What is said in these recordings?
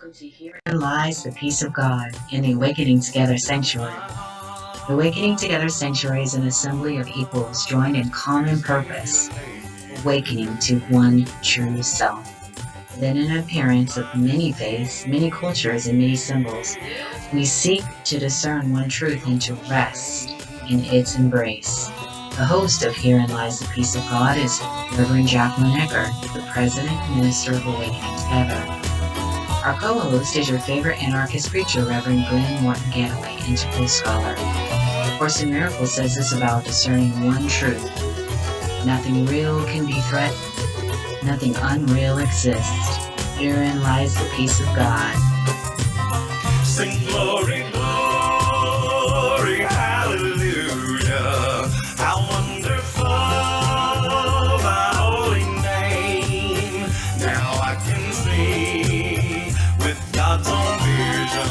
Welcome to Herein Lies the Peace of God in the Awakening Together Sanctuary. The Awakening Together Sanctuary is an assembly of equals joined in common purpose, awakening to one true self. Within an appearance of many faiths, many cultures, and many symbols, we seek to discern one truth and to rest in its embrace. The host of Herein Lies the Peace of God is Reverend Jacquelyn and Eckert, the President and Minister of Awakening Together. Our co-host is your favorite anarchist preacher, Reverend Glen Ganaway, interfaith scholar. The Course in Miracles says this about discerning one truth. Nothing real can be threatened. Nothing unreal exists. Herein lies the peace of God. Sing glory, glory, hallelujah. How wonderful thy holy name. Now I can see with God's own vision,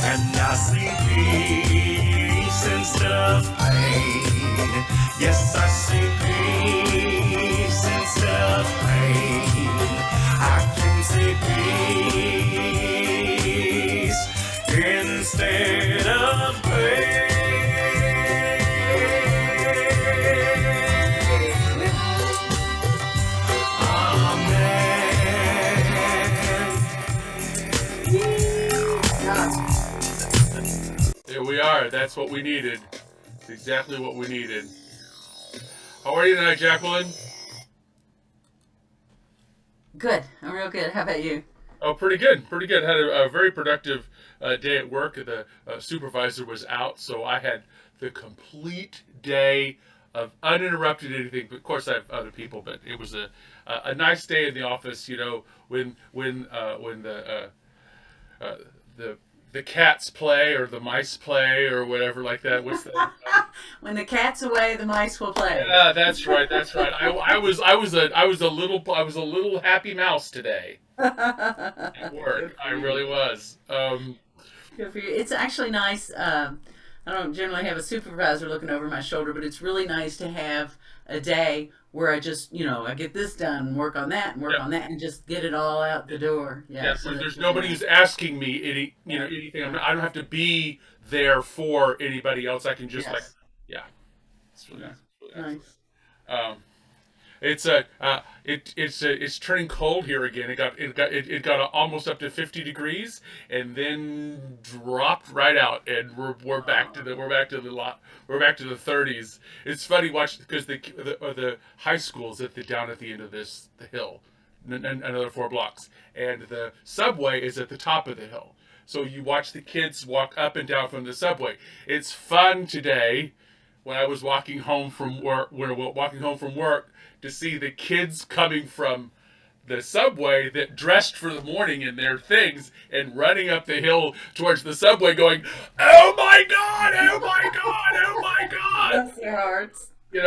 and I see peace instead of pain. Yes, I see peace instead of pain. I can see peace instead of pain. Amen. There we are. That's what we needed. It's exactly what we needed. How are you tonight, Jacquelyn? Good. I'm real good. How about you? Oh, pretty good. Pretty good. Had a very productive day at work. The supervisor was out, so I had the complete day of uninterrupted anything. But of course, I have other people, but it was a nice day in the office. You know, when the cats play or the mice play or whatever like that. What's that? When the cat's away, the mice will play. Yeah, that's right. That's right. I was a little happy mouse today at work. I really was. Good for you. It's actually nice. I don't generally have a supervisor looking over my shoulder, but it's really nice to have a day where I just, I get this done and work on that and work on that and just get it all out the door. Yeah. So there's nobody who's asking me anything. I don't have to be there for anybody else. I can just It's really nice. It's really nice. It's turning cold here again. It got almost up to 50 degrees and then dropped right out, and we're back to the 30s. It's funny watching because the high school's down at the end of the hill, another 4 blocks, and the subway is at the top of the hill. So you watch the kids walk up and down from the subway. It's fun today. When I was walking home from work, to see the kids coming from the subway that dressed for the morning in their things and running up the hill towards the subway going, "Oh my God, oh my God, oh my God." Bless their hearts. You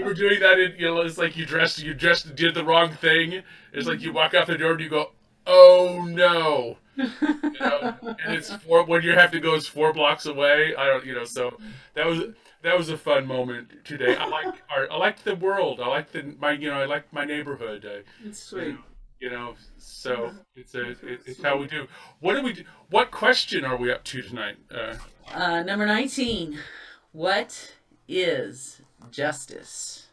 were doing that it's like you did the wrong thing. It's like you walk out the door and you go, "Oh no." And it's when you have to go, it's 4 blocks away. So that was a fun moment today. I like art. I like the world. I like I like my neighborhood. It's sweet. So it's how we do. What do we do? What question are we up to tonight? Number 19. What is justice?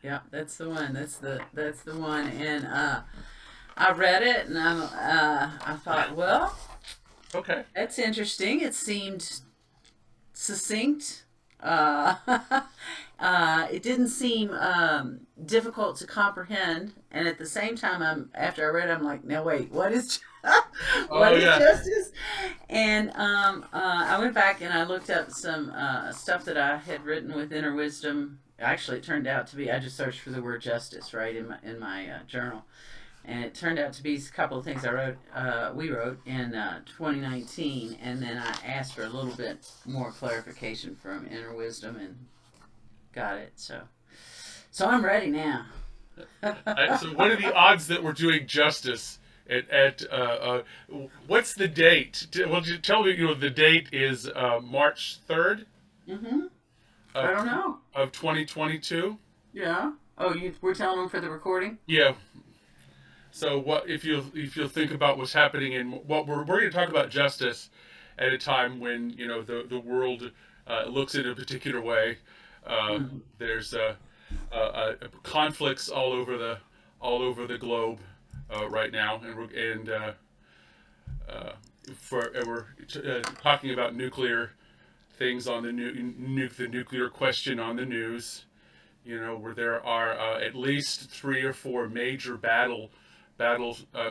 Yeah, that's the one. That's the one. And I read it and I thought, well, okay, that's interesting. It seemed succinct. It didn't seem difficult to comprehend, and at the same time, after I read it, I'm like, now wait, what is justice? And I went back and I looked up some stuff that I had written with Inner Wisdom. Actually, it turned out to be, I just searched for the word justice right in my journal. And it turned out to be a couple of things we wrote in 2019, and then I asked for a little bit more clarification from Inner Wisdom and got it. So I'm ready now. So what are the odds that we're doing justice at what's the date? Well, tell me. The date is March 3rd. Mm-hmm. I don't know. Of 2022. Yeah. Oh, we're telling them for the recording? Yeah. So what if you'll think about what's happening in what we're going to talk about justice at a time when the world looks in a particular way. There's conflicts all over the globe right now, we're talking about nuclear things on the the nuclear question on the news. Where there are at least 3 or 4 major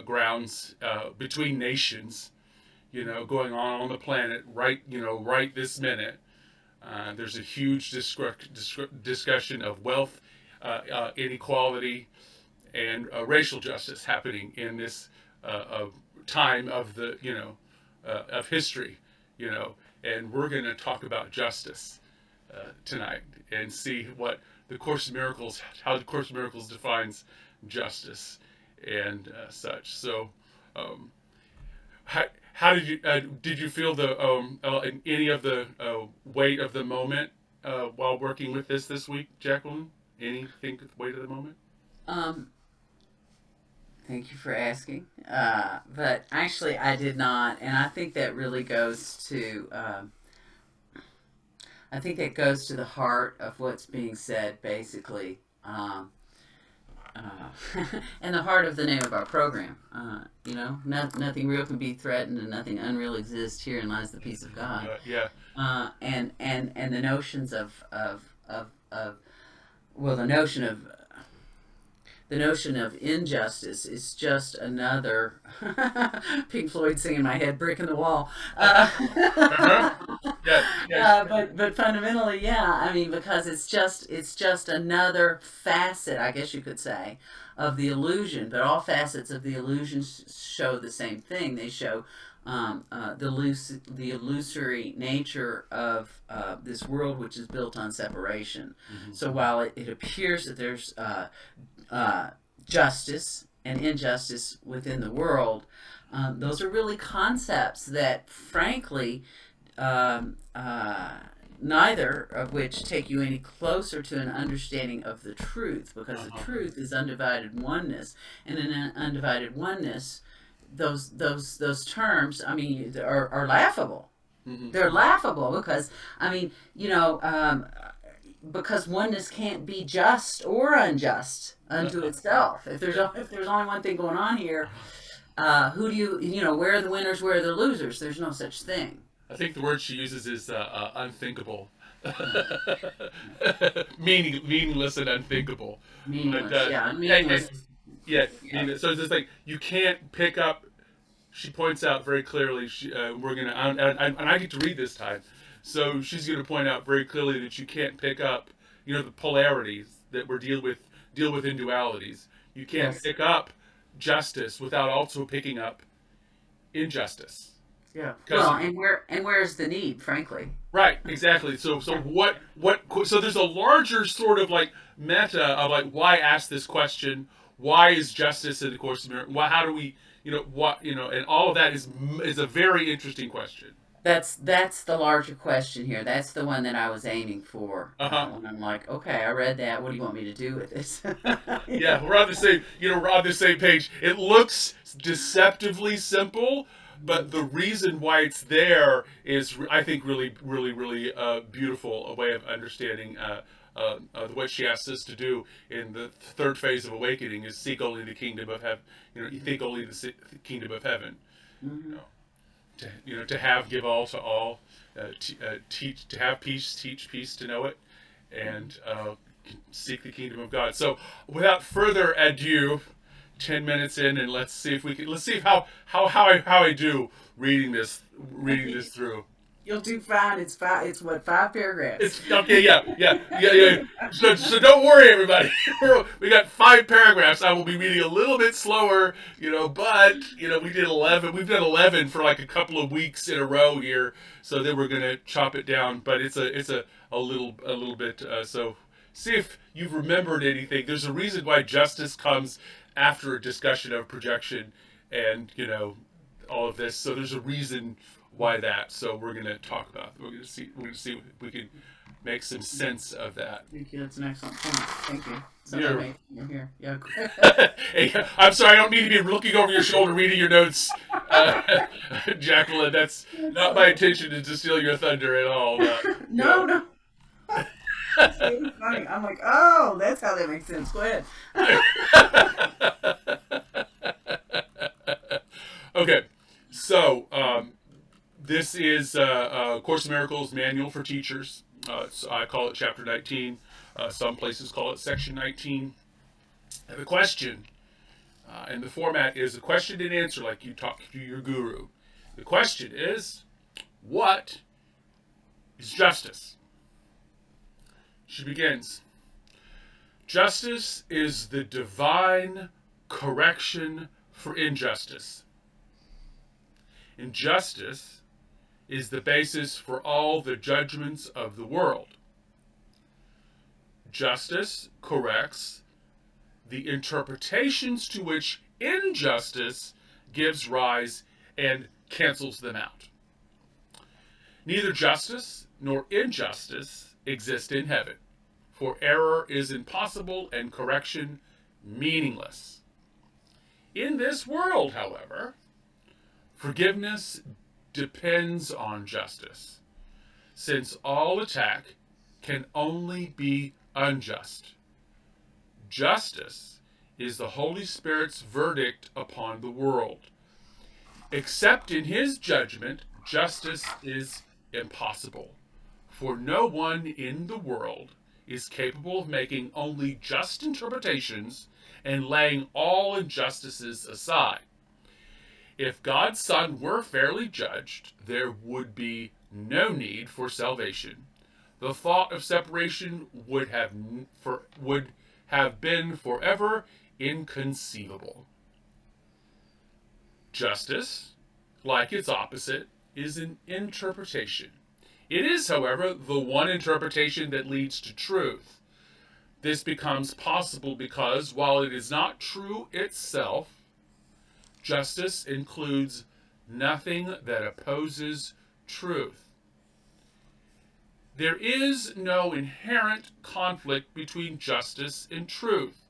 grounds between nations, going on the planet right this minute. There's a huge discussion of wealth inequality and racial justice happening in this time of the of history, and we're going to talk about justice tonight and see what how the Course of Miracles defines justice and such. So, how did you feel any of the weight of the moment while working with this week, Jacquelyn? Anything with the weight of the moment? Thank you for asking. But actually, I did not, and I think that really goes to. I think that goes to the heart of what's being said, basically, and the heart of the name of our program. Nothing real can be threatened, and nothing unreal exists. Herein lies the peace of God. Yeah. And the notions of the notion of injustice is just another Pink Floyd singing in my head, brick in the wall. But fundamentally, yeah. I mean, because it's just another facet, I guess you could say, of the illusion. But all facets of the illusion show the same thing. They show the illusory nature of this world, which is built on separation. Mm-hmm. So while it appears that there's justice and injustice within the world, those are really concepts that, frankly, neither of which take you any closer to an understanding of the truth, because the truth is undivided oneness, and in an undivided oneness, those terms, I mean, are laughable. Mm-hmm. They're laughable because, I mean, because oneness can't be just or unjust unto itself. If there's only one thing going on here, who do where are the winners, where are the losers? There's no such thing. I think the word she uses is unthinkable. Meaningless and unthinkable. Meaningless, but, meaningless. So it's just like you can't pick up. She points out very clearly. We're gonna, and I get to read this time. So she's going to point out very clearly that you can't pick up, the polarities that we're deal with in dualities. You can't pick up justice without also picking up injustice. Yeah. Well, and where's the need, frankly? Right. Exactly. So what? So there's a larger sort of like meta of like why ask this question? Why is justice in the Course of Miracles? How do we, and all of that is a very interesting question. That's the larger question here. That's the one that I was aiming for. And I'm like, okay, I read that. What do you want me to do with this? Yeah, we're on the same page. It looks deceptively simple, but the reason why it's there is, I think, really, really, really beautiful. A way of understanding what she asks us to do in the third phase of awakening is seek only the kingdom of heaven. You think only the kingdom of heaven. Mm-hmm. To have, give all to all, teach, to have peace, teach peace, to know it, and seek the kingdom of God. So, without further ado, 10 minutes in, and let's see how I do reading this through. You'll do fine. It's 5 paragraphs. It's okay. Yeah. So don't worry, everybody. We got 5 paragraphs. I will be reading a little bit slower, but we did 11. We've done 11 for like a couple of weeks in a row here. So then we're gonna chop it down. But it's a little bit. So see if you've remembered anything. There's a reason why justice comes after a discussion of projection, and all of this. So there's a reason why that. So we're gonna talk about. We're gonna see if we can make some sense of that. Thank you. That's an excellent point. Thank you. So You're here. Yeah. Hey, I'm sorry, I don't mean to be looking over your shoulder reading your notes, Jacqueline. That's not my intention to steal your thunder at all. No. It's funny. I'm like, oh, that's how that makes sense. Go ahead. Okay, so this is a Course in Miracles manual for teachers. So I call it Chapter 19. Some places call it Section 19. The question, and the format is a question and answer, like you talk to your guru. The question is, what is justice? She begins. Justice is the divine correction for injustice. Injustice is the basis for all the judgments of the world. Justice corrects the interpretations to which injustice gives rise and cancels them out. Neither justice nor injustice exist in heaven, for error is impossible and correction meaningless. In this world, however, forgiveness depends on justice, since all attack can only be unjust. Justice is the Holy Spirit's verdict upon the world. Except in his judgment, justice is impossible. For no one in the world is capable of making only just interpretations and laying all injustices aside. If God's Son were fairly judged, there would be no need for salvation. The thought of separation would have been forever inconceivable. Justice, like its opposite, is an interpretation. It is, however, the one interpretation that leads to truth. This becomes possible because, while it is not true itself, justice includes nothing that opposes truth. There is no inherent conflict between justice and truth.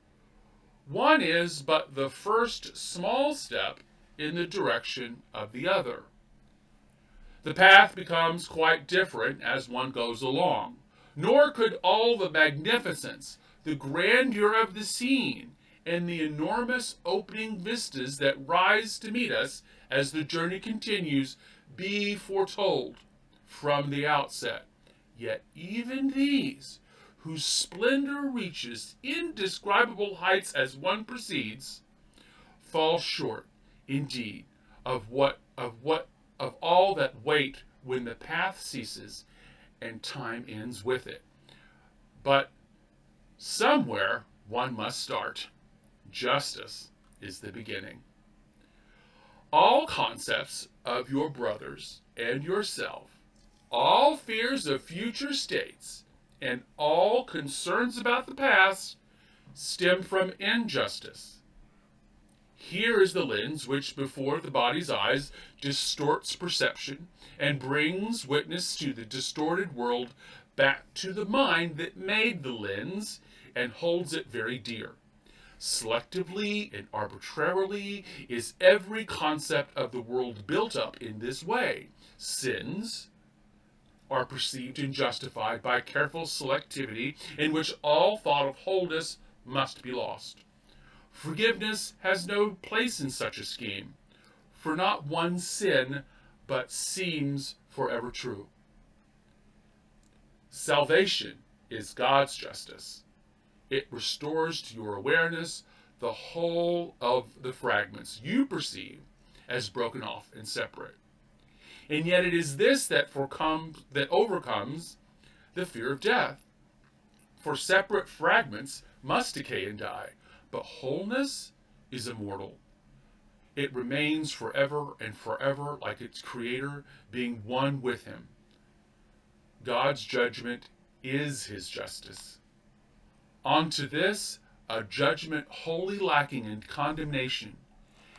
One is but the first small step in the direction of the other. The path becomes quite different as one goes along, nor could all the magnificence, the grandeur of the scene, and the enormous opening vistas that rise to meet us as the journey continues be foretold from the outset. Yet even these, whose splendor reaches indescribable heights as one proceeds, fall short, indeed, of all that wait when the path ceases and time ends with it. But somewhere one must start. Justice is the beginning. All concepts of your brothers and yourself, all fears of future states, and all concerns about the past stem from injustice. Here is the lens which before the body's eyes distorts perception and brings witness to the distorted world back to the mind that made the lens and holds it very dear. Selectively and arbitrarily is every concept of the world built up in this way. Sins are perceived and justified by careful selectivity in which all thought of wholeness must be lost. Forgiveness has no place in such a scheme, for not one sin but seems forever true. Salvation is God's justice. It restores to your awareness the whole of the fragments you perceive as broken off and separate. And yet it is this that overcomes the fear of death. For separate fragments must decay and die, but wholeness is immortal. It remains forever and forever like its creator, being one with him. God's judgment is his justice. Onto this, a judgment wholly lacking in condemnation,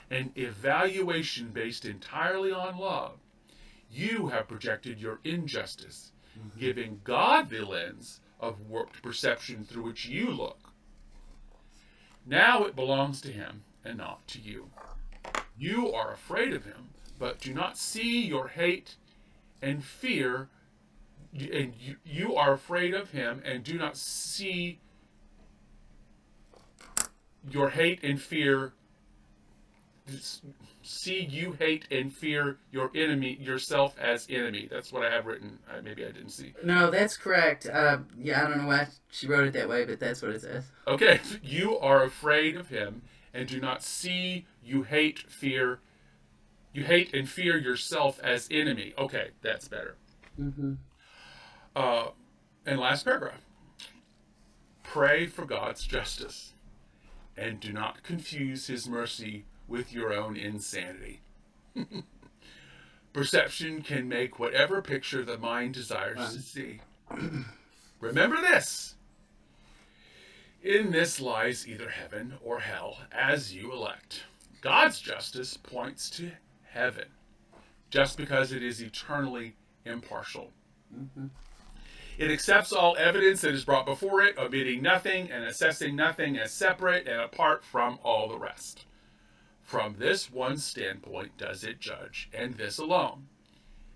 an evaluation based entirely on love, you have projected your injustice, giving God the lens of warped perception through which you look. Now it belongs to him and not to you. You are afraid of him, but do not see your hate and fear, and you are afraid of him and do not see your hate and fear. See, you hate and fear your enemy, yourself as enemy. That's what I have written. Maybe I didn't see. No, that's correct. Yeah, I don't know why she wrote it that way, but that's what it says. Okay, you are afraid of him and do not see, you hate and fear yourself as enemy. Okay, that's better. Mm-hmm. And last paragraph. Pray for God's justice and do not confuse his mercy with your own insanity. Perception can make whatever picture the mind desires to see. Remember this. In this lies either heaven or hell, as you elect. God's justice points to heaven, just because it is eternally impartial. Mm-hmm. It accepts all evidence that is brought before it, omitting nothing and assessing nothing as separate and apart from all the rest. From this one standpoint does it judge, and this alone.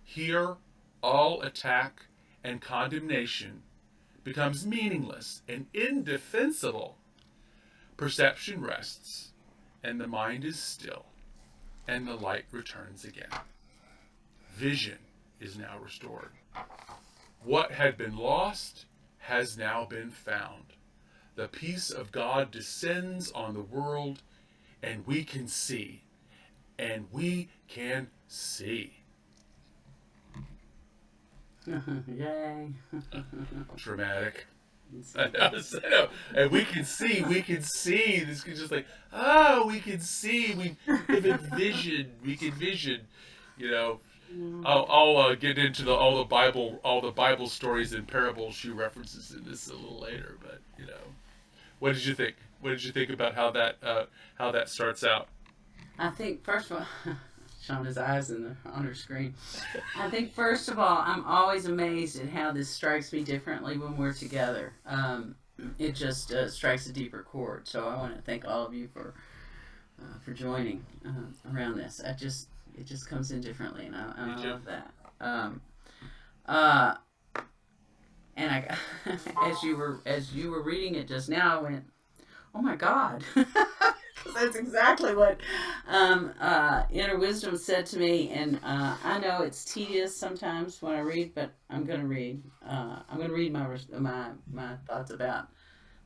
Here, all attack and condemnation becomes meaningless and indefensible. Perception rests, and the mind is still, and the light returns again. Vision is now restored. What had been lost has now been found. The peace of God descends on the world, and we can see. And we can see. Yay. Dramatic. I know. And we can see. This is just like, oh, we can see. We can vision. We can vision. You know, I'll get into all the Bible stories and parables she references in this a little later. But you know, what did you think? What did you think about how that starts out? I think first of all, Shauna's eyes on her screen. I think first of all, I'm always amazed at how this strikes me differently when we're together. It just strikes a deeper chord. So I want to thank all of you for joining around this. It just comes in differently, and I love that. And I, as you were reading it just now, I went, oh my God. That's exactly what Inner Wisdom said to me, and I know it's tedious sometimes when I read, but I'm going to read. I'm going to read my thoughts about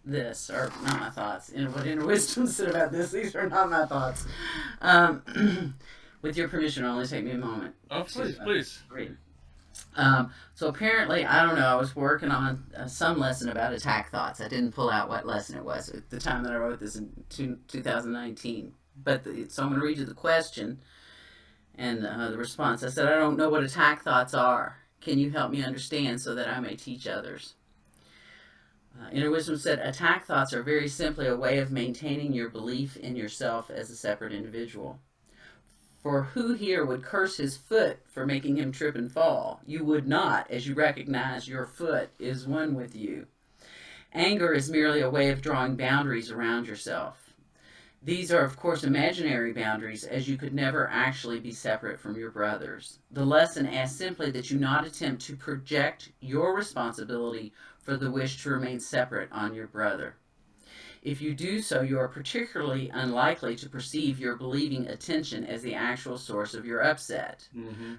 this, or not my thoughts. What Inner Wisdom said about this. These are not my thoughts. With your permission, it'll only take me a moment. Oh, please. Read. So apparently, I don't know, I was working on some lesson about attack thoughts. I didn't pull out what lesson it was at the time that I wrote this in 2019. So I'm going to read you the question and the response. I said, I don't know what attack thoughts are. Can you help me understand so that I may teach others? Inner Wisdom said, attack thoughts are very simply a way of maintaining your belief in yourself as a separate individual. For who here would curse his foot for making him trip and fall? You would not, as you recognize your foot is one with you. Anger is merely a way of drawing boundaries around yourself. These are, of course, imaginary boundaries, as you could never actually be separate from your brothers. The lesson asks simply that you not attempt to project your responsibility for the wish to remain separate on your brother. If you do so, you are particularly unlikely to perceive your believing attention as the actual source of your upset. Mm-hmm.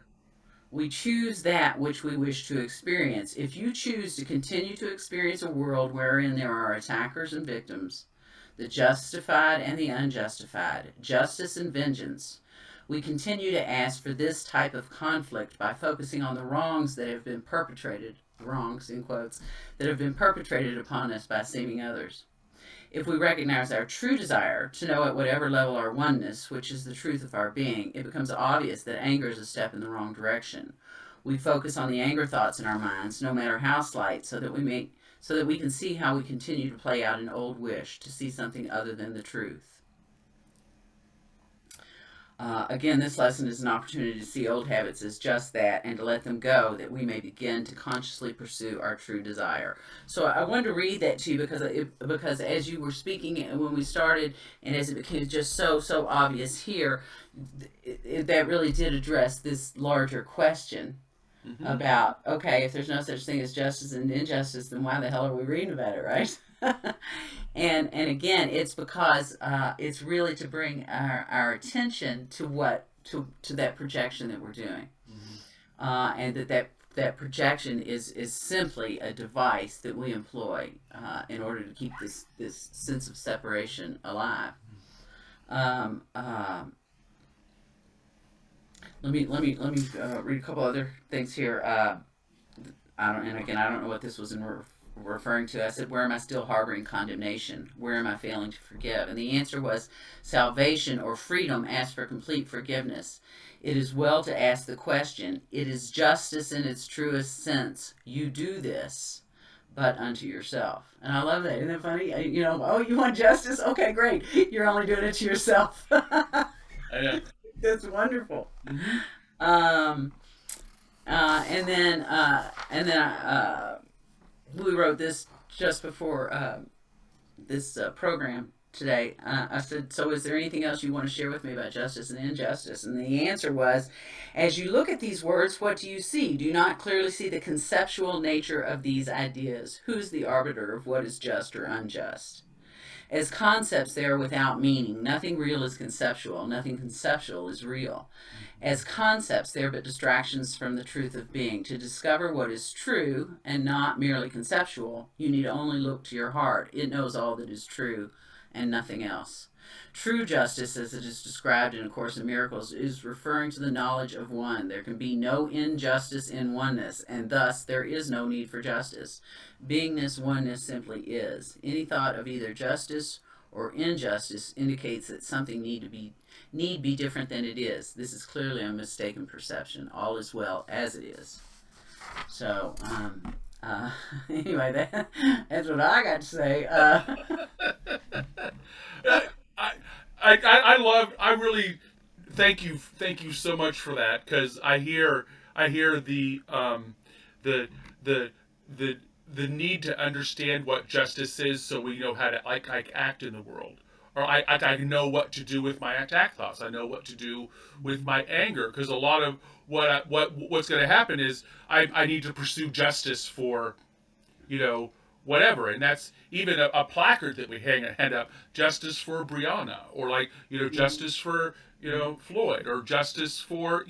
We choose that which we wish to experience. If you choose to continue to experience a world wherein there are attackers and victims, the justified and the unjustified, justice and vengeance, we continue to ask for this type of conflict by focusing on the wrongs that have been perpetrated, wrongs in quotes, that have been perpetrated upon us by seeming others. If we recognize our true desire to know at whatever level our oneness, which is the truth of our being, it becomes obvious that anger is a step in the wrong direction. We focus on the anger thoughts in our minds, no matter how slight, so that we can see how we continue to play out an old wish to see something other than the truth. Again, this lesson is an opportunity to see old habits as just that and to let them go, that we may begin to consciously pursue our true desire. So I wanted to read that to you because as you were speaking and when we started, and as it became just so obvious here, that really did address this larger question about, okay, if there's no such thing as justice and injustice, then why the hell are we reading about it, right? and again, it's because it's really to bring our attention to that projection that we're doing, and that projection is simply a device that we employ in order to keep this sense of separation alive. Let me read a couple other things here. I don't know what this was referring to. I said, where am I still harboring condemnation? Where am I failing to forgive? And the answer was, salvation or freedom asks for complete forgiveness. It is well to ask the question. It is justice in its truest sense. You do this, but unto yourself. And I love that. Isn't that funny? You want justice? Okay, great. You're only doing it to yourself. I know. That's wonderful. And then we wrote this just before this program today. I said, so is there anything else you want to share with me about justice and injustice? And the answer was, as you look at these words, what do you see? Do you not clearly see the conceptual nature of these ideas? Who's the arbiter of what is just or unjust? As concepts, they are without meaning. Nothing real is conceptual. Nothing conceptual is real. As concepts, they are but distractions from the truth of being. To discover what is true and not merely conceptual, you need only look to your heart. It knows all that is true and nothing else. True justice, as it is described in A Course in Miracles, is referring to the knowledge of one. There can be no injustice in oneness, and thus there is no need for justice. Beingness, oneness simply is. Any thought of either justice or injustice indicates that something need be different than it is. This is clearly a mistaken perception. All is well as it is. So, anyway, that's what I got to say. I really thank you so much for that, because I hear the need to understand what justice is, so we know how to act in the world, or I know what to do with my attack thoughts. I know what to do with my anger, because a lot of what's going to happen is I need to pursue justice for, whatever, and that's even a placard that we hand up, justice for Brianna, or justice for Floyd, or justice for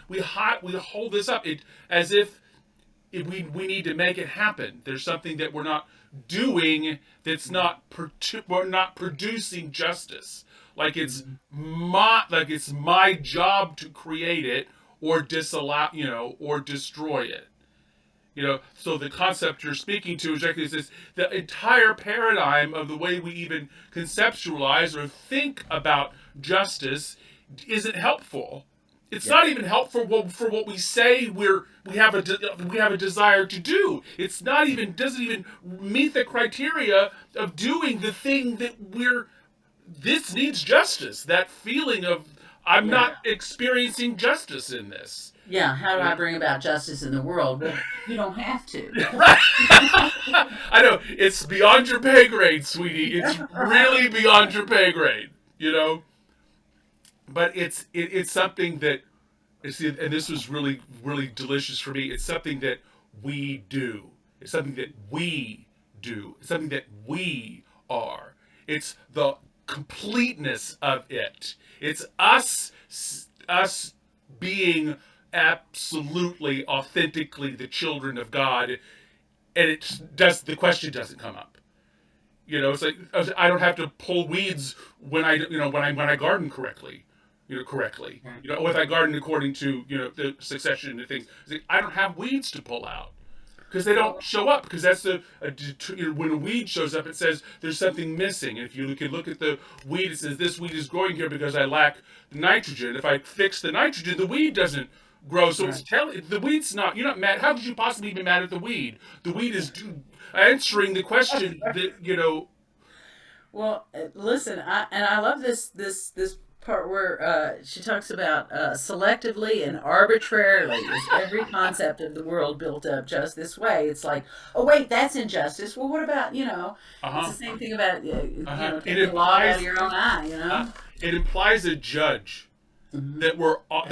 we hold this up as if we need to make it happen. There's something that we're not doing that's we're not producing justice. Like it's my job to create it or disallow, or destroy it. So the concept you're speaking to exactly is this: the entire paradigm of the way we even conceptualize or think about justice isn't helpful. It's not even helpful for what we say we have a desire to do. Doesn't even meet the criteria of doing the thing that this needs justice. That feeling of I'm not experiencing justice in this. Yeah, how do I bring about justice in the world? Well, you don't have to. Right. I know, it's beyond your pay grade, sweetie. It's really beyond your pay grade, But it's something that, and this was really, really delicious for me. It's something that we do. It's something that we do. It's something that we are. It's the completeness of it. It's us being absolutely, authentically the children of God, and the question doesn't come up. It's like I don't have to pull weeds when I garden correctly. Correctly. Or if I garden according to the succession of things, I don't have weeds to pull out because they don't show up. Because that's when a weed shows up, it says there's something missing. And if you can look at the weed, it says this weed is growing here because I lack nitrogen. If I fix the nitrogen, the weed doesn't grow. So it's the weed's not. You're not mad. How could you possibly be mad at the weed? The weed is answering the question that. Well, listen, I love this part where she talks about selectively and arbitrarily is every concept of the world built up just this way. It's like, oh wait, that's injustice. Well, what about, it's the same thing about taking the law out of your own eye. It implies a judge that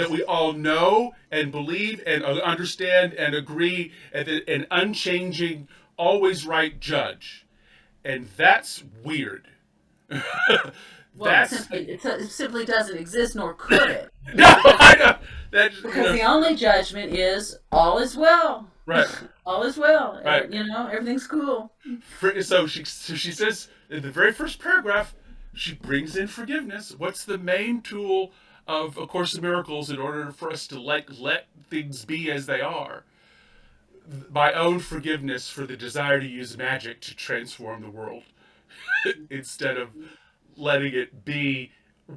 we all know and believe and understand and agree, and an unchanging, always right judge, and that's weird. Well, it simply doesn't exist, nor could it. No, I know. Because the only judgment is all is well. Right. All is well. Right. Everything's cool. So she says in the very first paragraph, she brings in forgiveness. What's the main tool of A Course in Miracles in order for us to let things be as they are? My own forgiveness for the desire to use magic to transform the world instead of letting it be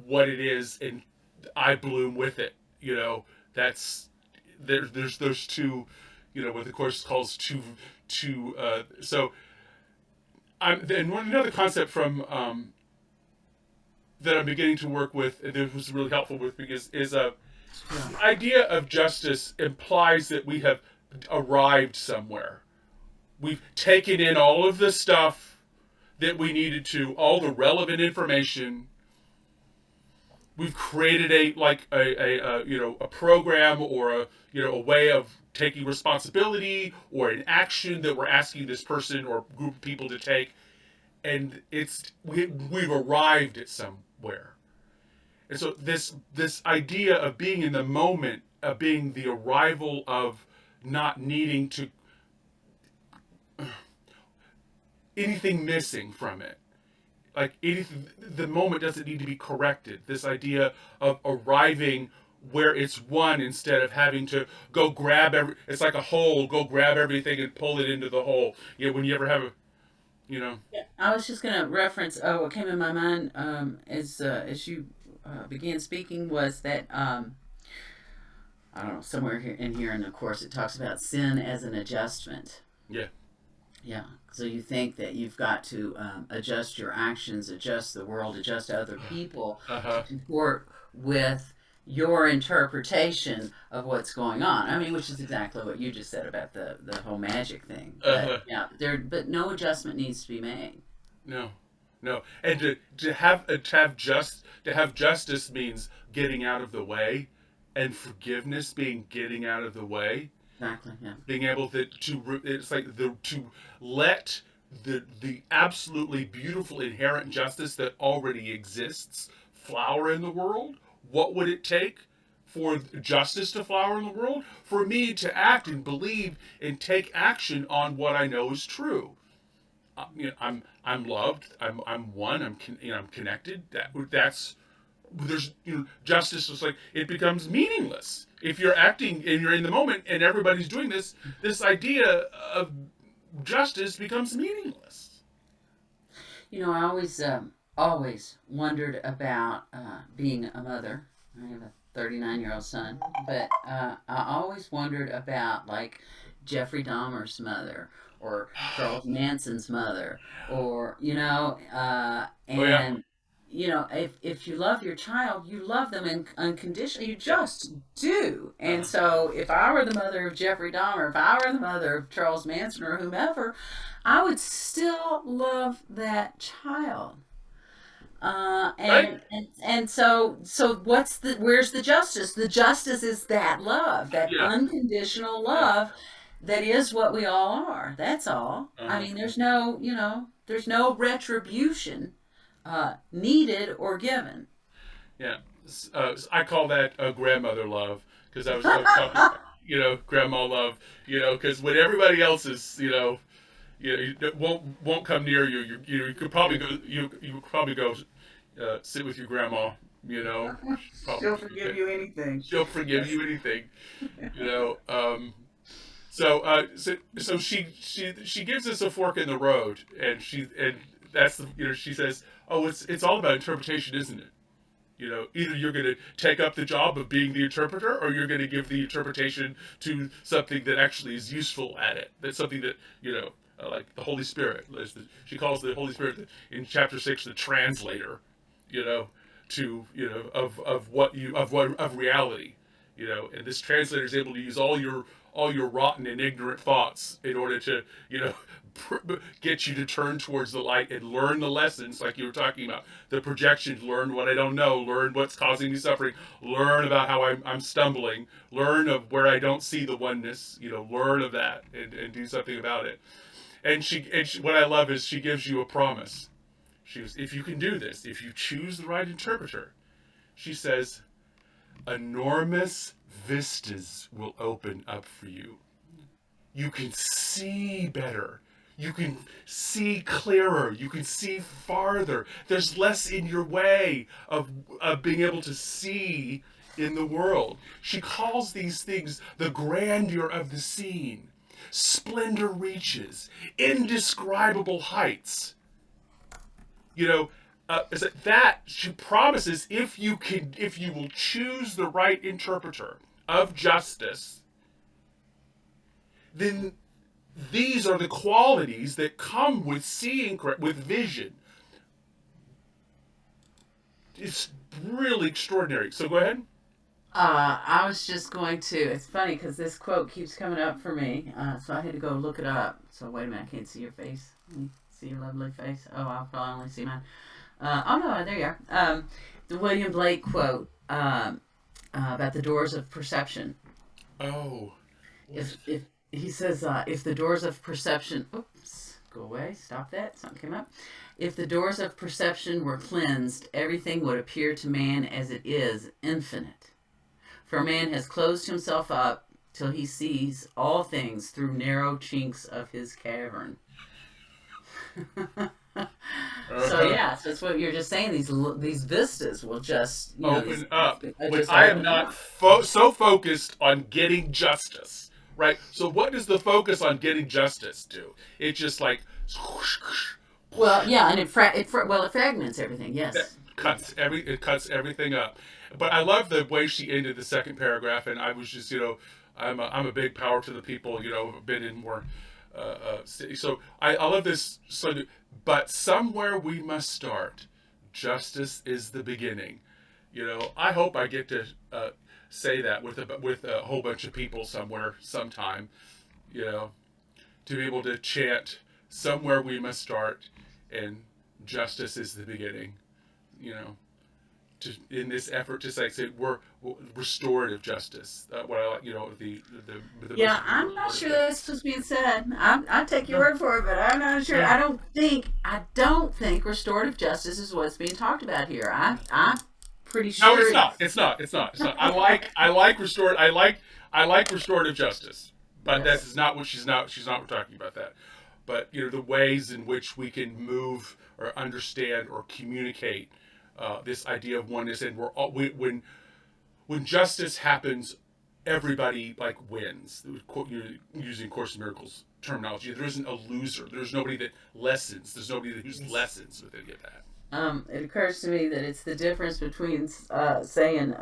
what it is and I bloom with it. That's there's those two, what the Course calls two. So another concept from that I'm beginning to work with, and that was really helpful with me, is the idea of justice implies that we have arrived somewhere. We've taken in all of the stuff that we needed to, all the relevant information. We've created a program or a way of taking responsibility or an action that we're asking this person or group of people to take, and we've arrived at somewhere. And so this idea of being in the moment, of being the arrival of not needing to anything missing from it. Like the moment doesn't need to be corrected. This idea of arriving where it's one instead of having to go grab it's like a hole, go grab everything and pull it into the hole. When you ever have Yeah, I was just going to reference, what came in my mind as you began speaking was that, I don't know, somewhere here in the Course it talks about sin as an adjustment. Yeah. Yeah. So you think that you've got to adjust your actions, adjust the world, adjust other people to comport with your interpretation of what's going on. I mean, which is exactly what you just said about the whole magic thing. But, but no adjustment needs to be made. No, and to have justice means getting out of the way, and forgiveness being getting out of the way. Exactly. Yeah. Being able to let the absolutely beautiful inherent justice that already exists flower in the world. What would it take for justice to flower in the world? For me to act and believe and take action on what I know is true. I'm loved. I'm one. I'm connected. There's justice is like it becomes meaningless if you're acting and you're in the moment and everybody's doing this. This idea of justice becomes meaningless. I always wondered about being a mother. I have a 39-year-old son, but I always wondered about like Jeffrey Dahmer's mother or Charles Manson's mother, or if you love your child, you love them unconditionally. You just do. And so if I were the mother of Jeffrey Dahmer, if I were the mother of Charles Manson or whomever, I would still love that child. And so where's the justice? The justice is that love, that unconditional love that is what we all are. That's all. I mean, there's no retribution needed or given. Yeah, I call that grandmother love, because I was grandma love, because when everybody else is, won't come near you, you could probably go, sit with your grandma, She'll forgive you anything. She'll forgive you anything, So she gives us a fork in the road, and that's she says, oh, it's all about interpretation, isn't it? Either you're going to take up the job of being the interpreter, or you're going to give the interpretation to something that actually is useful at it. That's something that, like the Holy Spirit. She calls the Holy Spirit in chapter 6 the translator. to of reality, and this translator is able to use all your rotten and ignorant thoughts in order to get you to turn towards the light and learn the lessons, like you were talking about, the projections, learn what I don't know, learn what's causing me suffering, learn about how I'm stumbling, learn of where I don't see the oneness, learn of that and do something about it. And what I love is she gives you a promise. She goes, if you can do this, if you choose the right interpreter, she says, enormous vistas will open up for you. You can see better. You can see clearer. You can see farther. There's less in your way of being able to see in the world. She calls these things the grandeur of the scene, splendor reaches, indescribable heights. Is that she promises if you will choose the right interpreter of justice, then these are the qualities that come with seeing, with vision. It's really extraordinary. So go ahead. I was just going to. It's funny because this quote keeps coming up for me, so I had to go look it up. So wait a minute, I can't see your face. Let me see your lovely face. Oh, I'll probably only see mine. Oh no, there you are. The William Blake quote about the doors of perception. Oh. If he says, if the doors of perception, oops, go away, stop that, something came up. If the doors of perception were cleansed, everything would appear to man as it is, infinite. For man has closed himself up till he sees all things through narrow chinks of his cavern. So that's what you're just saying. These vistas will just open up. But I am not so focused on getting justice, right? So what does the focus on getting justice do? It just like. Well, yeah, and it fragments everything. Yes. It cuts everything up. But I love the way she ended the second paragraph, and I was just I'm a big power to the people. I've been in more. So I love this. So, but somewhere we must start. Justice is the beginning. I hope I get to say that with a whole bunch of people somewhere, sometime. To be able to chant, somewhere we must start, and justice is the beginning. In this effort to say we're restorative justice. What I like, the yeah, I'm not sure that's what's being said. I take your word for it, but I'm not sure. Yeah. I don't think restorative justice is what's being talked about here. I'm pretty sure. No, it's not. I like restorative justice, but yes. This is not what she's not talking about that. But the ways in which we can move or understand or communicate. This idea of oneness, and when justice happens, everybody wins. Using Course in Miracles terminology, there isn't a loser. There's nobody that lessens. There's nobody who's lessens with any of that. It occurs to me that it's the difference between saying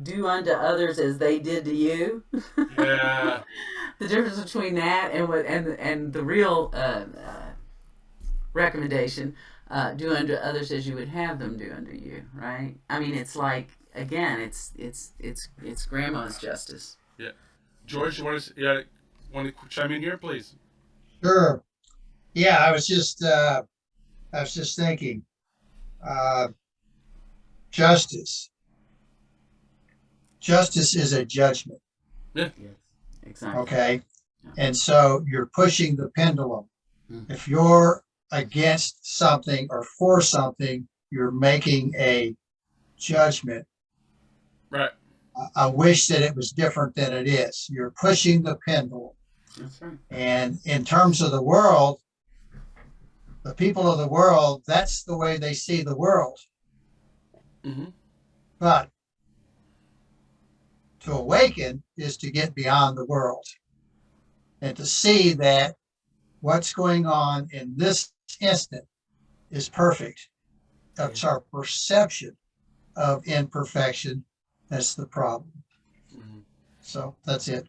"do unto others as they did to you." Yeah. The difference between that and the real recommendation. Do unto others as you would have them do unto you, right? I mean, it's like, again, it's grandma's justice. Yeah, George, you want to chime in here, please? Sure. Yeah, I was just thinking, justice is a judgment. Yeah. Yes, exactly. Okay, and so you're pushing the pendulum. Mm-hmm. If you're against something or for something, you're making a judgment. Right. I wish that it was different than it is. You're pushing the pendulum. That's right. And in terms of the world, the people of the world, that's the way they see the world. Mm-hmm. But to awaken is to get beyond the world and to see that what's going on in this instant is perfect. That's our perception of imperfection. That's the problem. Mm-hmm. So that's it.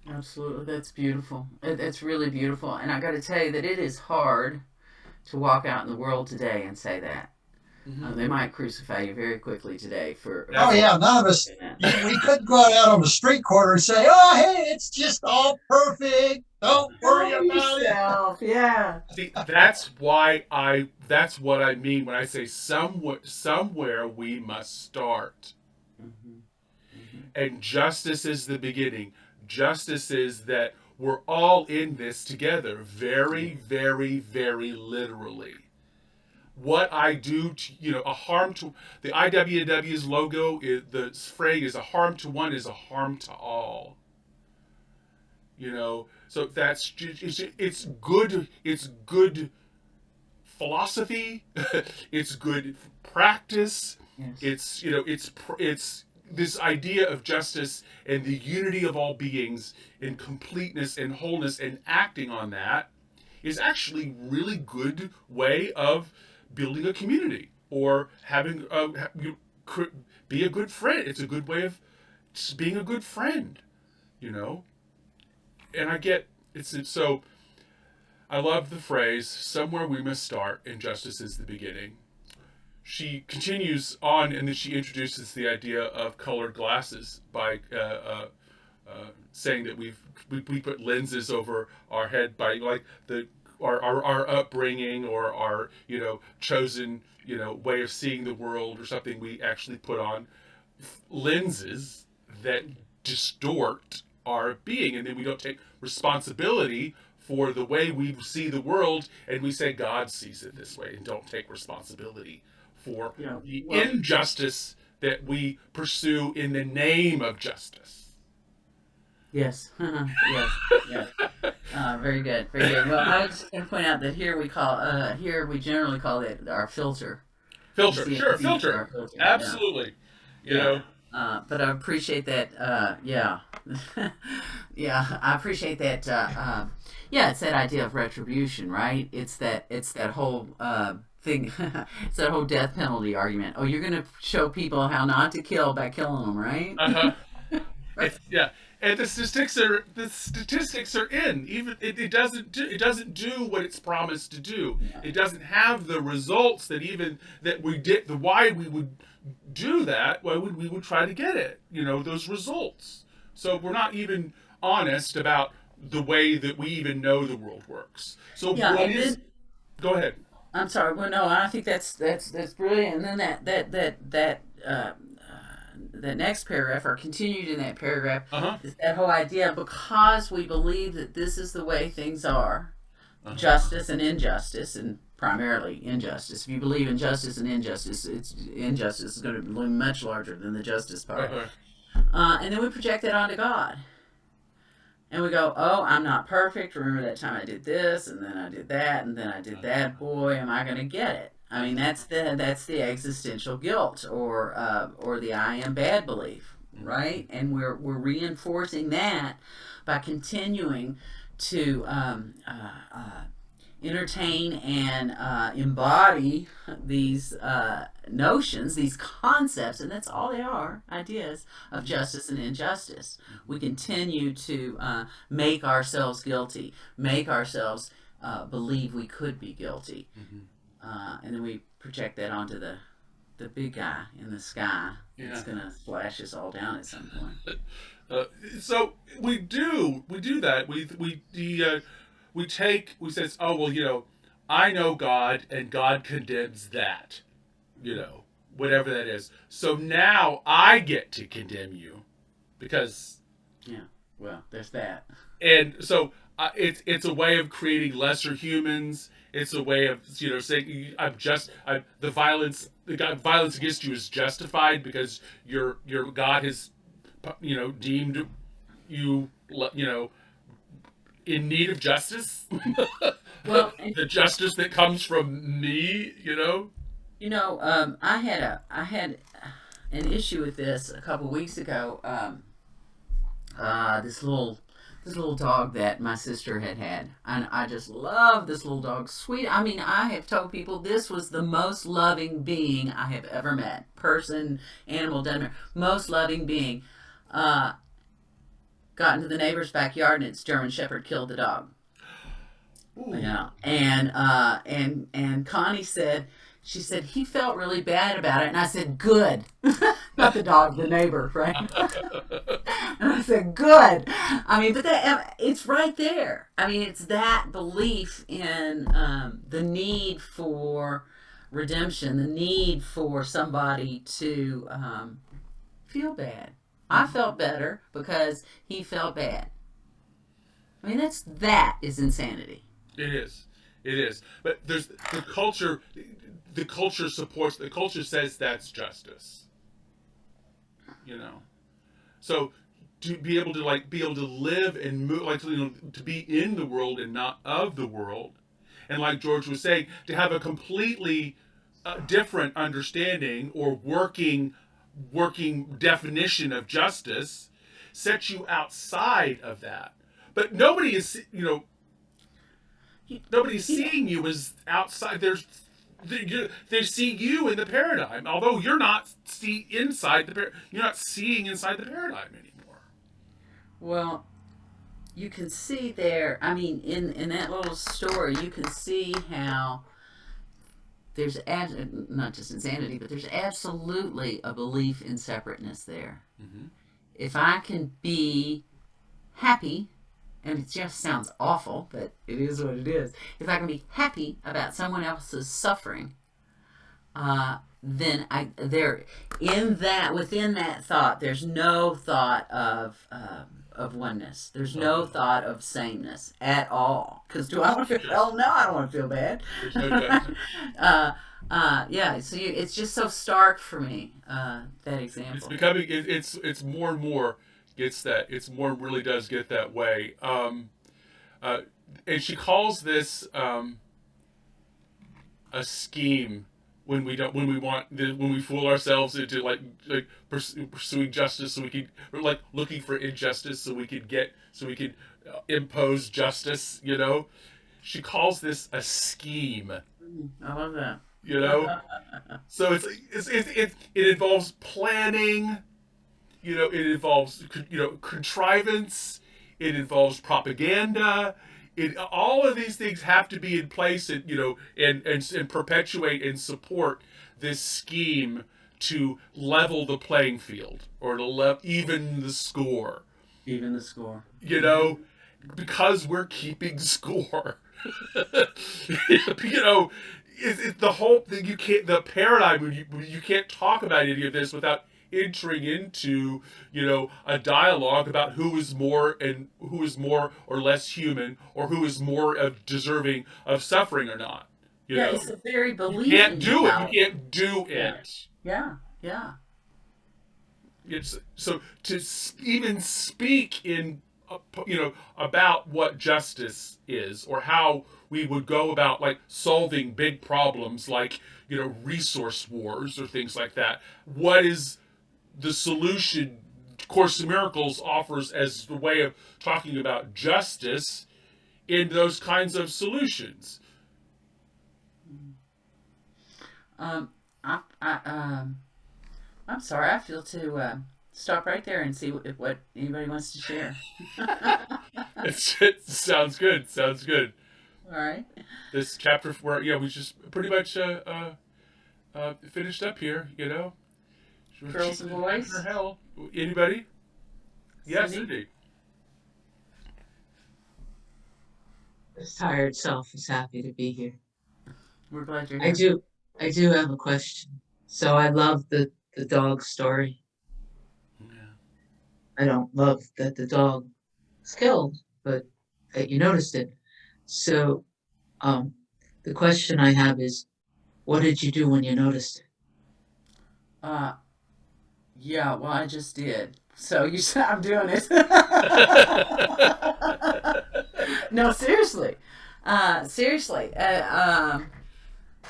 Absolutely. That's beautiful. It's really beautiful. And I got to tell you that it is hard to walk out in the world today and say that. They might crucify you very quickly today for. Oh yeah, none of us. We couldn't go out on the street corner and say, "Oh, hey, it's just all perfect. Don't worry about yourself. Yeah. See, that's what I mean when I say somewhere we must start. And justice is the beginning. Justice is that we're all in this together, very, very, very literally. What I do to, a harm to, the IWW's logo, the phrase is a harm to one is a harm to all. So that's, it's good philosophy, it's good practice, Yes. it's this idea of justice and the unity of all beings in completeness and wholeness and acting on that is actually really good way of building a community or having be a good friend. It's a good way of being a good friend, and I get so I love the phrase somewhere we must start and justice is the beginning. She continues on, and then she introduces the idea of colored glasses by saying that we put lenses over our head by like our upbringing or our chosen way of seeing the world or something. We actually put on lenses that distort our being, and then we don't take responsibility for the way we see the world, and we say God sees it this way and don't take responsibility for the injustice that we pursue in the name of justice. Yes. Yes. Yes. Very good. Very good. Well, I was going to point out that here we generally call it our filter. Filter. Sure. Filter. Absolutely. But I appreciate that. Yeah. I appreciate that. It's that idea of retribution, right? It's that whole thing. It's that whole death penalty argument. Oh, you're going to show people how not to kill by killing them, right? Right. And the statistics are in. Even it doesn't do what it's promised to do. Yeah. It doesn't have the results that we did. Why we would do that? Why would we would try to get it? Those results. So we're not even honest about the way that we even know the world works. So go ahead. I'm sorry. Well, no, I think that's brilliant. And then that next paragraph, or continued in that paragraph, is that whole idea, because we believe that this is the way things are, justice and injustice, and primarily injustice. If you believe in justice and injustice, injustice is going to be much larger than the justice part. And then we project that onto God. And we go, oh, I'm not perfect. Remember that time I did this, and then I did that, and then I did that. Boy, am I going to get it. I mean, that's the existential guilt, or the I am bad belief, right? And we're reinforcing that by continuing to entertain and embody these notions, these concepts, and that's all they are, ideas of justice and injustice. We continue to make ourselves guilty, make ourselves believe we could be guilty. And then we project that onto the big guy in the sky. It's going to flash us all down at some point. So we do that. We says, oh, well, I know God and God condemns that, whatever that is. So now I get to condemn you because. Yeah. Well, there's that. And so it's a way of creating lesser humans. It's a way of saying the violence against you is justified because your God has deemed you in need of justice. Well, the justice that comes from me, I had an issue with this a couple weeks ago. This little dog that my sister had, and I just love this little dog. Sweet. I mean, I have told people this was the most loving being I have ever met. Person, animal, doesn't matter. Most loving being. Got into the neighbor's backyard, and its German Shepherd killed the dog. Ooh. Yeah, and Connie said, she said, he felt really bad about it. And I said, good. Not the dog, the neighbor, right? And I said, good. I mean, but it's right there. I mean, it's that belief in the need for redemption, the need for somebody to feel bad. I felt better because he felt bad. I mean, that is insanity. It is. But there's the culture. The culture supports. The culture says that's justice. You know, so to be able to live and move, to be in the world and not of the world, and like George was saying, to have a completely different understanding or working definition of justice sets you outside of that. But nobody is, nobody's seeing you as outside. They see you in the paradigm, although you're not inside you're not seeing inside the paradigm anymore. Well, you can see there. I mean, in that little story, you can see how there's not just insanity, but there's absolutely a belief in separateness there. Mm-hmm. If I can be happy, and it just sounds awful, but it is what it is. If I can be happy about someone else's suffering, then within that thought, there's no thought of oneness. There's no thought of sameness at all. Because do I want to feel? Hell no, I don't want to feel bad. There's no judgment. Yeah. So it's just so stark for me. That example. It's becoming. It's more and more. Gets that really does get that way, and she calls this a scheme when we fool ourselves into like pursuing justice so we can, or like looking for injustice so we could impose justice. She calls this a scheme. I love that. So it involves planning. It involves, contrivance. It involves propaganda. All of these things have to be in place, and and perpetuate and support this scheme to level the playing field or to even the score. Even the score. Because we're keeping score. It's the whole thing. The paradigm. You can't talk about any of this without entering into a dialogue about who is more or less human, or who is more deserving of suffering or not. It's a very belief. You can't do it. You can't do it. Yeah. So to even speak in about what justice is, or how we would go about like solving big problems like resource wars or things like that. What is the solution Course in Miracles offers as the way of talking about justice in those kinds of solutions? I'm sorry. I feel to stop right there and see what anybody wants to share. It sounds good. All right. This chapter where we just pretty much finished up here. Girls and boys. Hell, anybody? Yes, Cindy? indeed. This tired self is happy to be here. We're glad you're here. I do have a question. So I love the dog story. Yeah. I don't love that the dog was killed, but that you noticed it. So the question I have is, what did you do when you noticed it? Yeah, well, I just did. So you said I'm doing it. No, seriously. Seriously. At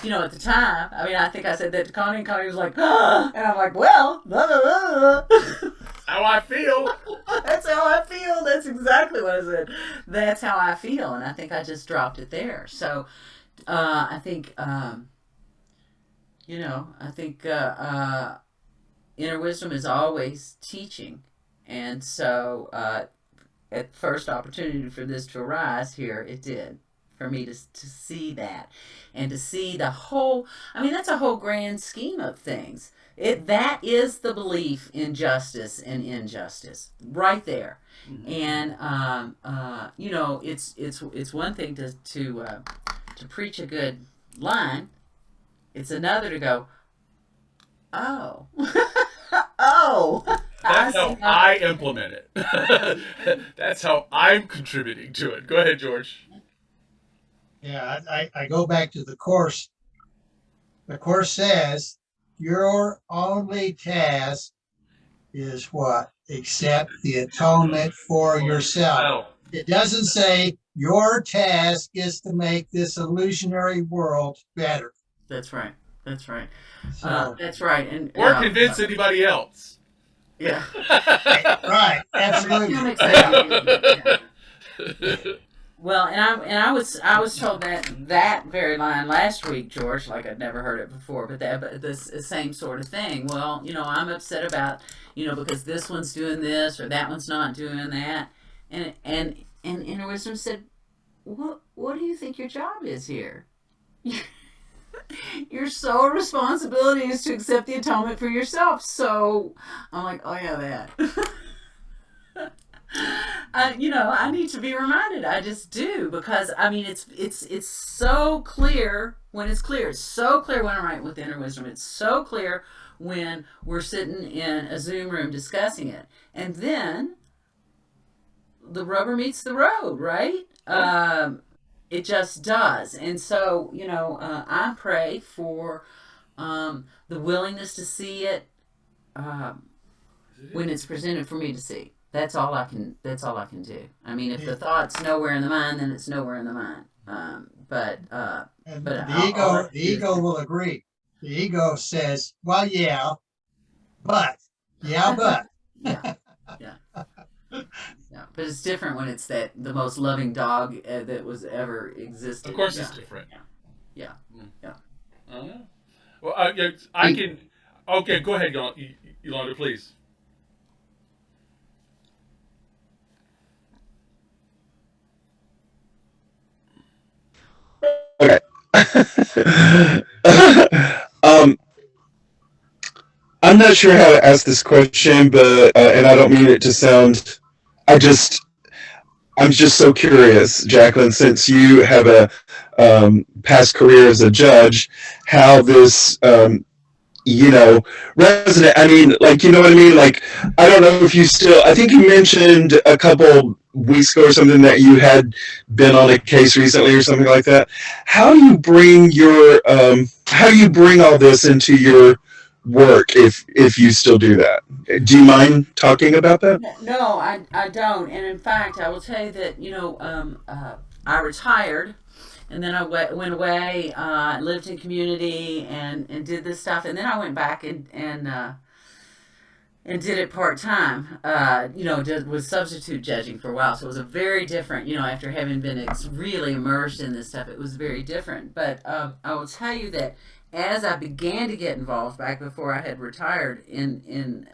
the time, I mean, I think I said that to Connie, and Connie was like, ah! And I'm like, well, blah, blah, blah. How I feel. That's how I feel. That's exactly what I said. That's how I feel. And I think I just dropped it there. So, I think, inner wisdom is always teaching. And so, at first opportunity for this to arise here, it did. for me to see that, and to see the whole. I mean, that's a whole grand scheme of things. That is the belief in justice and injustice right there. And you know, it's one thing to preach a good line. It's another to go, oh, oh. That's how I implement it. That's how I'm contributing to it. Go ahead, George. Yeah, I go back to the Course. The Course says your only task is what? Accept the atonement for yourself. It doesn't say your task is to make this illusionary world better. That's right. That's right. So, that's right. And or convince anybody else. Yeah. right. Absolutely. Well, and I was told that very line last week, George, like I'd never heard it before, but this same sort of thing. Well, you know, I'm upset about, you know, because this one's doing this or that one's not doing that, and Inner Wisdom said, what do you think your job is here? Your sole responsibility is to accept the atonement for yourself. So I'm like, oh yeah, that. You know, I need to be reminded. I just do, because I mean, it's so clear when it's clear. It's so clear when I'm right with Inner Wisdom. It's so clear when we're sitting in a Zoom room discussing it, and then the rubber meets the road, right? It just does. And so, you know, I pray for the willingness to see it when it's presented for me to see. That's all I can do. I mean, if the thought's nowhere in the mind, then it's nowhere in the mind. But the ego will agree. The ego says, well, yeah, but. Yeah. Yeah, but it's different when it's the most loving dog that was ever existed. Of course, it's different. Yeah. Well, I can. Okay, go ahead, Yolanda, please. Okay. I'm not sure how to ask this question, but and I don't mean it to sound. I'm just so curious, Jacquelyn, since you have a past career as a judge, how this resonate. I mean, like, you know what I mean? Like, I don't know if you still. I think you mentioned a couple weeks ago or something that you had been on a case recently or something like that. How do you bring all this into your work if you still do that? Do you mind talking about that? No, I don't. And in fact, I will tell you that, you know, I retired, and then I went away, lived in community and did this stuff, and then I went back and did it part-time, was substitute judging for a while. So it was a very different, you know, after having been really immersed in this stuff, it was very different. But I will tell you that as I began to get involved back before I had retired in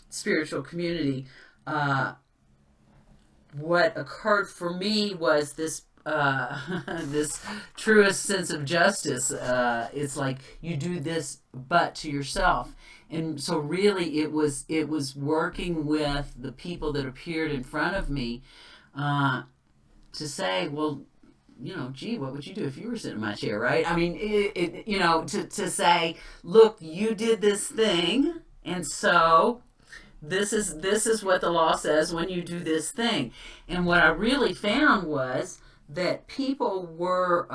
spiritual community, what occurred for me was this this truest sense of justice. It's like you do this but to yourself. And so really it was working with the people that appeared in front of me to say, well, you know, gee, what would you do if you were sitting in my chair, right? I mean, to say, look, you did this thing, and so this is what the law says when you do this thing. And what I really found was that people were,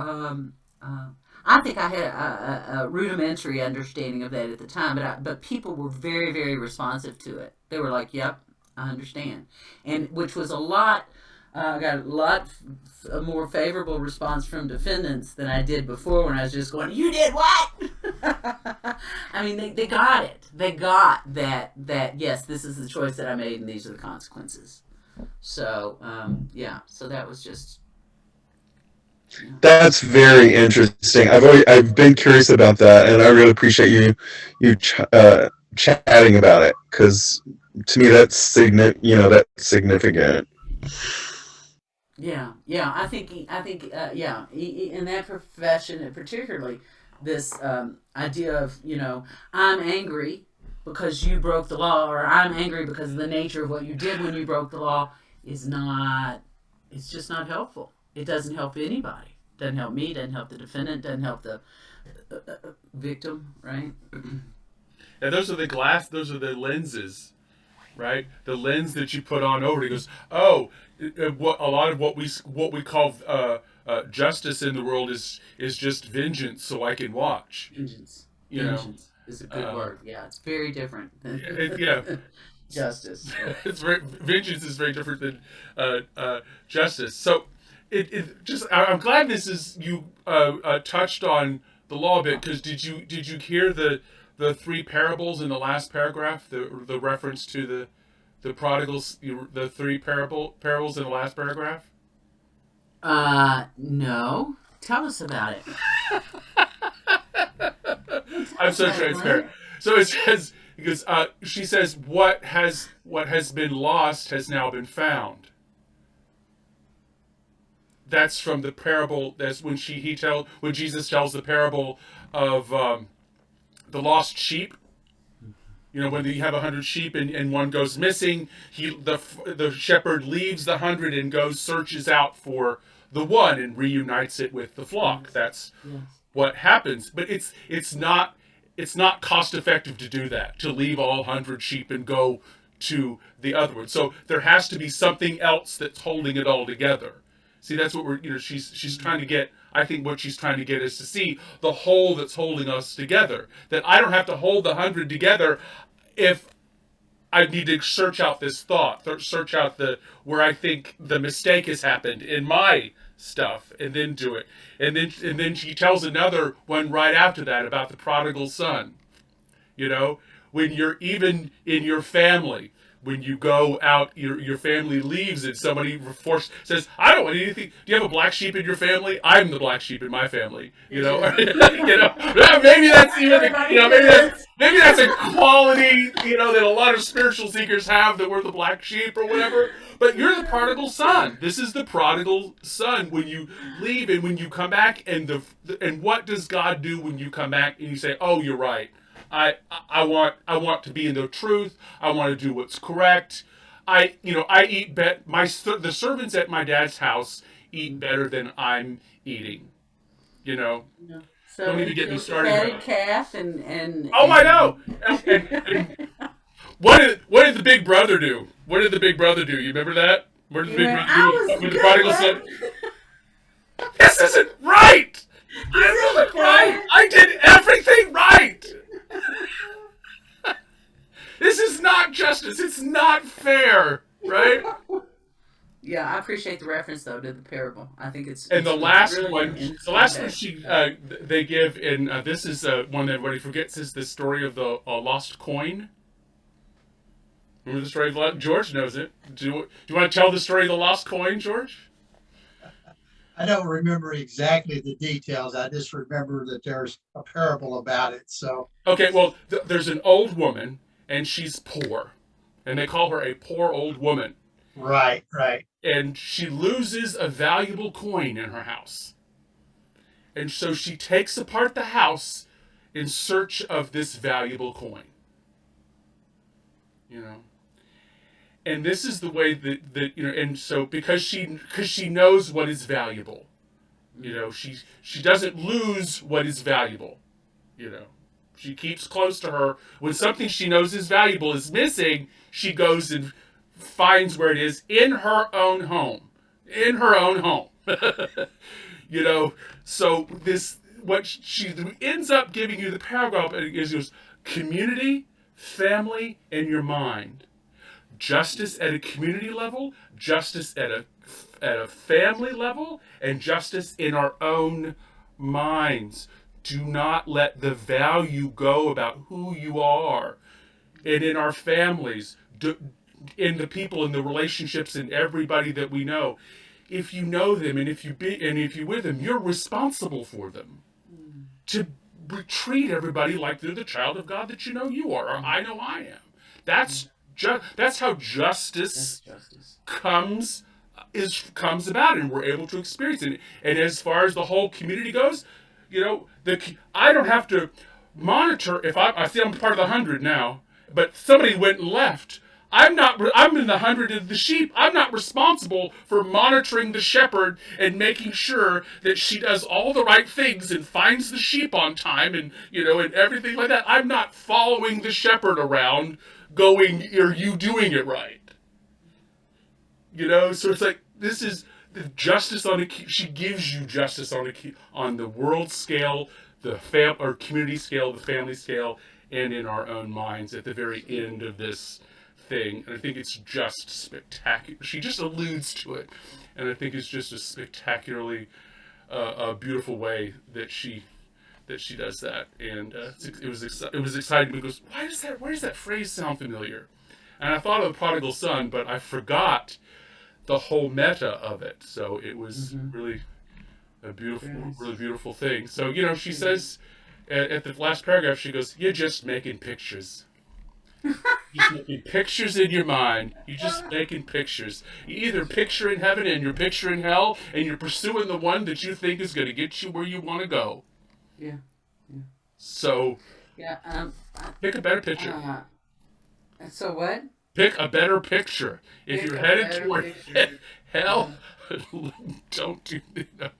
I think I had a rudimentary understanding of that at the time, but people were very, very responsive to it. They were like, yep, I understand. And which was got a lot more favorable response from defendants than I did before, when I was just going, you did what? I mean, they got it. They got that, yes, this is the choice that I made and these are the consequences. So, so that was just... That's very interesting. I've been curious about that, and I really appreciate you chatting about it, because to me that's significant. Yeah, yeah. In that profession, and particularly this idea of I'm angry because you broke the law, or I'm angry because of the nature of what you did when you broke the law, is not. It's just not helpful. It doesn't help anybody. Doesn't help me. Doesn't help the defendant. Doesn't help the victim. Right. And those are the glass. Those are the lenses, right? The lens that you put on over it. It goes, oh, what a lot of what we call justice in the world is just vengeance, so I can watch. Vengeance. You know, Vengeance is a good word. Yeah, it's very different than yeah. justice. Vengeance is very different than justice. So I'm glad this is you touched on the law a bit, because did you hear the three parables in the last paragraph, the reference to the prodigals, the three parables in the last paragraph? No. Tell us about it. I'm so transparent. So it says, because she says, what has been lost has now been found. That's from the parable. That's when when Jesus tells the parable of the lost sheep. When you have 100 sheep and one goes missing, the shepherd leaves the 100 and goes searches out for the one and reunites it with the flock. That's what happens. But it's not cost effective to do that, to leave all 100 sheep and go to the other one. So there has to be something else that's holding it all together. See, that's what she's trying to get. I think what she's trying to get is to see the whole that's holding us together. That I don't have to hold the 100 together if I need to search out this thought, search out where I think the mistake has happened in my stuff, and then do it. And then she tells another one right after that about the prodigal son. When you're even in your family, when you go out, your family leaves and somebody says, I don't want anything. Do you have a black sheep in your family? I'm the black sheep in my family. Maybe that's even maybe that's a quality, that a lot of spiritual seekers have, that we're the black sheep or whatever. But you're the prodigal son. This is the prodigal son. When you leave and when you come back, and what does God do when you come back and you say, oh, you're right. I want to be in the truth. I want to do what's correct. I eat the servants at my dad's house eat better than I'm eating. So don't even get me started. Fatted calf and oh, I know. And what did the big brother do? What did the big brother do? You remember that? What did the big brother do with the prodigal son? This isn't right. This isn't right. I did everything right. This is not justice. It's not fair, right? Yeah, I appreciate the reference though to the parable. I think it's. And the last really one, they give in this is one that everybody forgets, is the story of the lost coin. Remember the story of George knows it. Do you want to tell the story of the lost coin, George? I don't remember exactly the details. I just remember that there's a parable about it. So okay, well, there's an old woman and she's poor, and they call her a poor old woman. Right. And she loses a valuable coin in her house, and so she takes apart the house in search of this valuable coin. And this is the way that and so because she knows what is valuable, she doesn't lose what is valuable, she keeps close to her. When something she knows is valuable is missing, she goes and finds where it is in her own home, so what she ends up giving you the paragraph is community, family, and your mind. Justice at a community level, justice at a family level, and justice in our own minds. Do not let the value go about who you are. And in our families, in the people, in the relationships, in everybody that we know. If you know them and if you're with them, you're responsible for them. To treat everybody like they're the child of God that you are, or I know I am. That's how justice comes comes about, and we're able to experience it. And as far as the whole community goes, I don't have to monitor if I see I'm part of the 100 now, but somebody went and left. I'm in the 100 of the sheep. I'm not responsible for monitoring the shepherd and making sure that she does all the right things and finds the sheep on time and everything like that. I'm not following the shepherd around going, are you doing it right? So it's like, this is the justice she gives you justice on the world scale, the community scale, the family scale, and in our own minds at the very end of this thing. And I think it's just spectacular. She just alludes to it, and I think it's just a spectacularly a beautiful way that she does that. And it was exciting because why does that phrase sound familiar? And I thought of the prodigal son, but I forgot the whole meta of it. So it was really a really beautiful thing. So she says at the last paragraph, she goes, "You're just making pictures." You're making pictures in your mind. You're just making pictures. You're either picturing heaven and you're picturing hell, and you're pursuing the one that you think is going to get you where you want to go. Yeah. So, pick a better picture. So what? Pick a better picture. If you're headed toward hell, don't do that.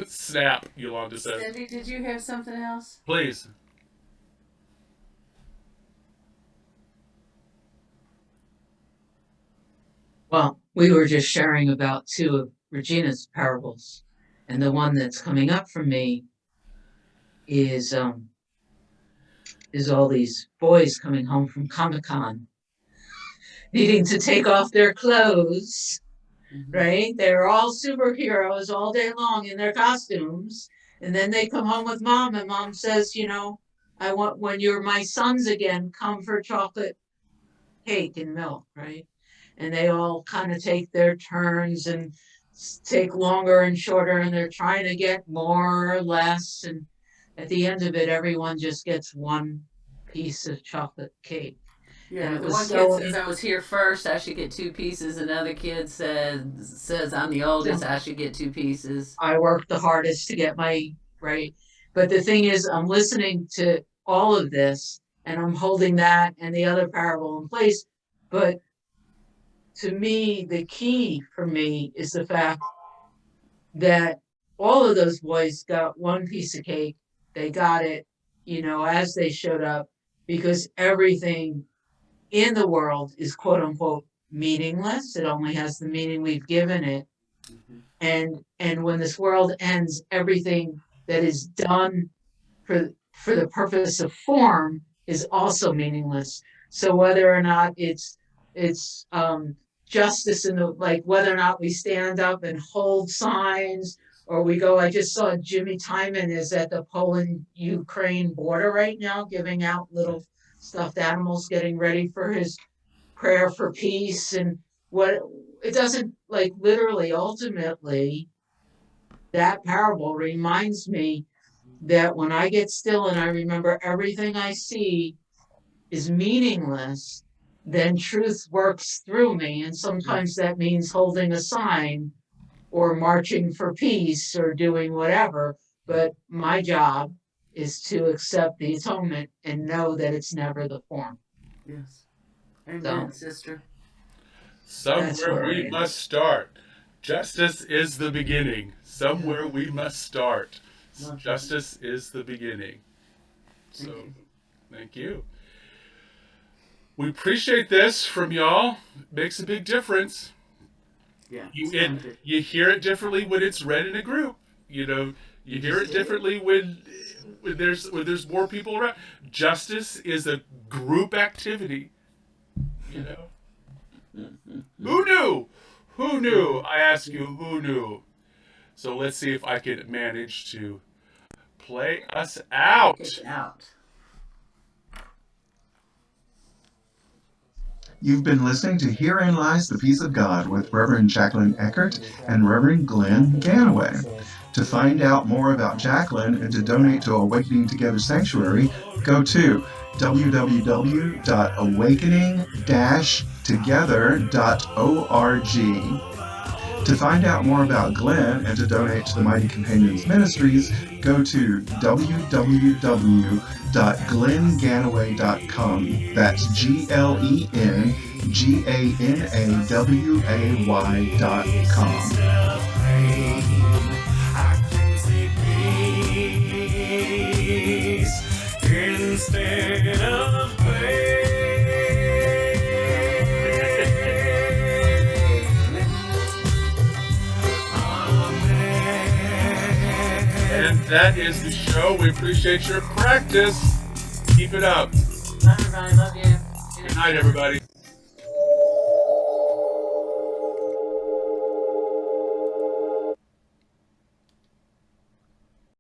Snap, Yolanda said. Cindy, did you have something else? Please. Well, we were just sharing about two of Regina's parables, and the one that's coming up for me is all these boys coming home from Comic-Con, needing to take off their clothes, right? They're all superheroes all day long in their costumes, and then they come home with mom, and mom says, I want, when you're my sons again, come for chocolate cake and milk, right? And they all kind of take their turns and take longer and shorter, and they're trying to get more or less. And at the end of it, everyone just gets one piece of chocolate cake. Yeah, the one kid says, I was here first, I should get 2 pieces. Another kid says I'm the oldest, I should get 2 pieces. I worked the hardest to get right. But the thing is, I'm listening to all of this, and I'm holding that and the other parable in place. But to me, the key for me is the fact that all of those boys got one piece of cake. They got it, as they showed up, because everything in the world is quote unquote meaningless. It only has the meaning we've given it. And when this world ends, everything that is done for the purpose of form is also meaningless. So whether or not it's justice in whether or not we stand up and hold signs, or we go, I just saw Jimmy Timon is at the Poland-Ukraine border right now, giving out little stuffed animals, getting ready for his prayer for peace. And what it doesn't, literally, ultimately, that parable reminds me that when I get still and I remember everything I see is meaningless, then truth works through me. And sometimes that means holding a sign or marching for peace or doing whatever. But my job is to accept the atonement and know that it's never the form. Yes. Amen, sister. Somewhere we must start. Justice is the beginning. Somewhere we must start. Justice is the beginning. So, thank you. We appreciate this from y'all. It makes a big difference. Yeah. You hear it differently when it's read in a group. You hear it differently when there's more people around. Justice is a group activity. Who knew? Who knew? I ask you, who knew? So let's see if I can manage to play us out. You've been listening to Herein Lies the Peace of God with Reverend Jacquelyn Eckert and Reverend Glen Ganaway. To find out more about Jacquelyn and to donate to Awakening Together Sanctuary, go to www.awakening-together.org. To find out more about Glen and to donate to the Mighty Companions Ministries, go to www.glenganaway.com. That's GLENGANAWAY.com. Instead of pain. And that is the show. We appreciate your practice. Keep it up. Bye, everybody. Love you. Good night, everybody.